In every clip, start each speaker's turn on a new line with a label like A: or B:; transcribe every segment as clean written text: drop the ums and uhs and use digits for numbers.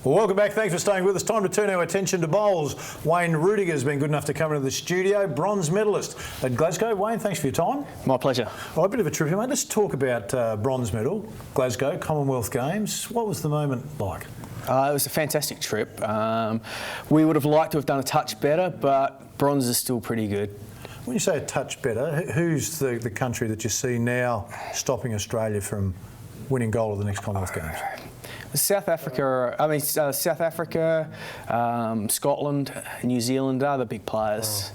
A: Well, welcome back. Thanks for staying with us. Time to turn our attention to bowls. Wayne Rudiger has been good enough to come into the studio, bronze medalist at Glasgow. Wayne, thanks for your time.
B: My pleasure.
A: All right, a bit of a trivia, mate. Let's talk about bronze medal, Glasgow, Commonwealth Games. What was the moment like?
B: It was a fantastic trip. We would have liked to have done a touch better, but bronze is still pretty good.
A: When you say a touch better, who's the country that you see now stopping Australia from winning gold at the next Commonwealth Games?
B: South Africa, Scotland, New Zealand are the big players.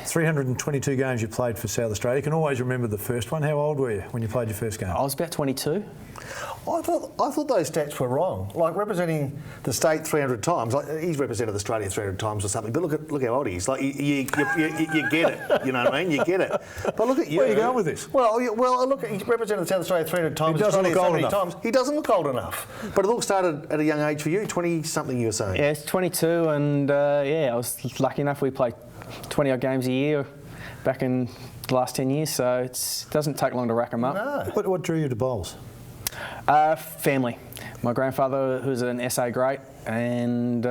A: 322 games you played for South Australia. You can always remember the first one. How old were you when you played your first game?
B: I was about 22.
C: I thought those stats were wrong. Like representing the state 300 times. Like he's represented Australia 300 times or something. But look how old he is. Like you get it. You know what I mean? You get it. But look at you.
A: Where are you going with this?
C: Well, look. He's represented South Australia 300 times.
A: He doesn't look old enough.
C: Times. He doesn't look old enough. But it all started at a young age for you. 20-something, you were saying.
B: Yeah, it's 22, and I was lucky enough. We played 20 odd games a year back in the last 10 years. So it doesn't take long to rack them up.
C: No.
A: What drew you to bowls?
B: Family. My grandfather, who's an SA great, and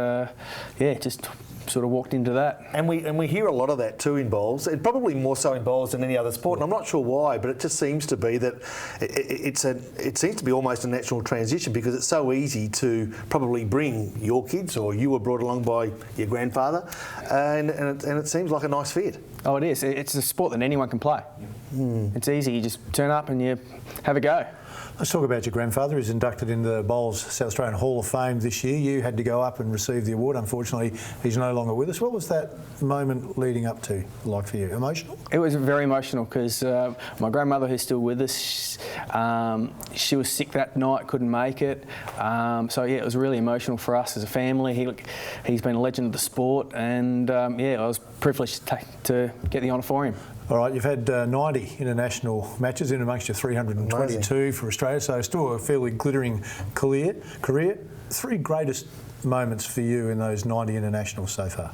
B: just sort of walked into that.
C: And we hear a lot of that too in bowls. It probably more so in bowls than any other sport. And I'm not sure why, but it just seems to be that it seems to be almost a natural transition because it's so easy to probably bring your kids, or you were brought along by your grandfather, and it seems like a nice fit.
B: Oh, it is. It's a sport that anyone can play. It's easy. You just turn up and you have a go.
A: Let's talk about your grandfather, who's inducted into the Bowls South Australian Hall of Fame this year. You had to go up and receive the award. Unfortunately, he's no longer with us. What was that moment leading up to like for you? Emotional?
B: It was very emotional because my grandmother, who's still with us, she was sick that night, couldn't make it. It was really emotional for us as a family. He's been a legend of the sport, and I was privileged to get the honour for him.
A: All right, you've had 90 international matches in amongst your 322 Amazing. For Australia, so still a fairly glittering career. Three greatest moments for you in those 90 internationals so far?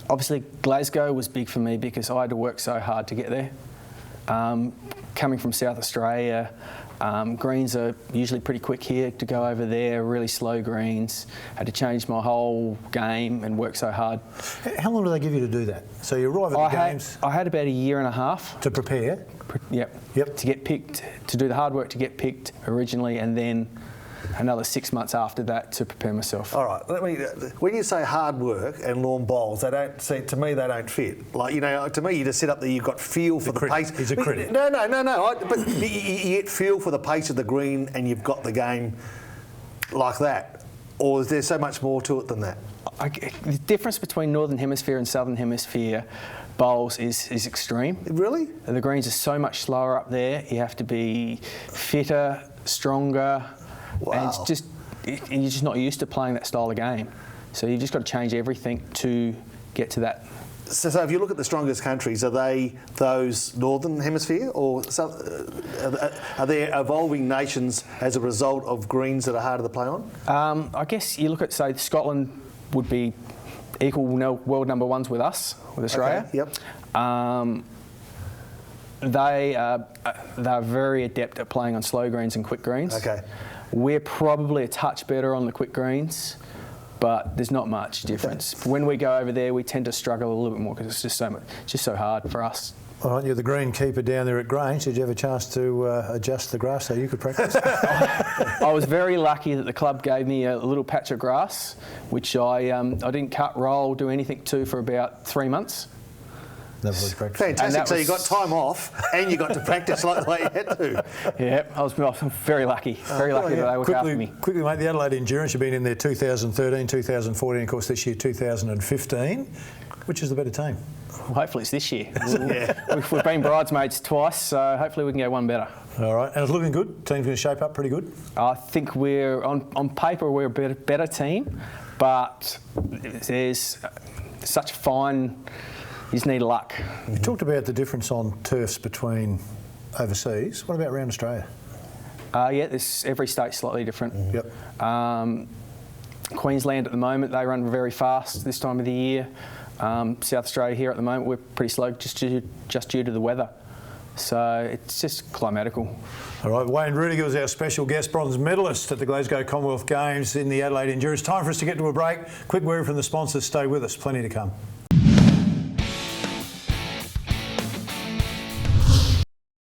B: Obviously, Glasgow was big for me because I had to work so hard to get there. Coming from South Australia, greens are usually pretty quick here. To go over there, really slow greens. Had to change my whole game and work so hard.
A: How long do they give you to do that? So you arrive at the games?
B: I had about a year and a half.
A: To prepare?
B: Yep. To get picked, to do the hard work to get picked originally, and then another 6 months after that to prepare myself.
C: All right. When you say hard work and lawn bowls, they don't fit. Like, to me, you just sit up there. You've got feel for the pace.
A: He's a critic.
C: No. But you get feel for the pace of the green, and you've got the game like that. Or is there so much more to it than that?
B: The difference between Northern Hemisphere and Southern Hemisphere bowls is extreme.
C: Really?
B: The greens are so much slower up there. You have to be fitter, stronger.
C: Wow.
B: And you're just not used to playing that style of game. So you've just got to change everything to get to that.
C: So if you look at the strongest countries, are they those Northern Hemisphere, or are there evolving nations as a result of greens that are harder to play on?
B: I guess you look at, say, Scotland would be equal world number ones with us, with Australia.
C: Okay, yep.
B: They're very adept at playing on slow greens and quick greens.
C: Okay.
B: We're probably a touch better on the quick greens, but there's not much difference. When we go over there, we tend to struggle a little bit more because it's just so hard for us.
A: All right, you're the green keeper down there at Grange. Did you have a chance to adjust the grass so you could practice?
B: I was very lucky that the club gave me a little patch of grass, which I didn't cut, roll, do anything to for about 3 months.
C: Fantastic. So you got time off and you got to practice like you had to.
B: Yeah, I was very lucky. Very lucky that they looked after me.
A: Quickly, mate, the Adelaide Endurance, you've been in there 2013, 2014, of course this year 2015. Which is the better team?
B: Well, hopefully it's this year. We've been bridesmaids twice, so hopefully we can go one better.
A: All right, and it's looking good? Team's going to shape up pretty good?
B: I think we're, on paper, we're a better team, but there's such fine... You just need luck.
A: You talked about the difference on turfs between overseas. What about around Australia?
B: Every state's slightly different.
A: Yep.
B: Queensland at the moment, they run very fast this time of the year. South Australia here at the moment, we're pretty slow just due to the weather. So it's just climatical.
A: All right, Wayne Rudiger was our special guest bronze medalist at the Glasgow Commonwealth Games in the Adelaide Endurance. Time for us to get to a break. Quick word from the sponsors. Stay with us. Plenty to come.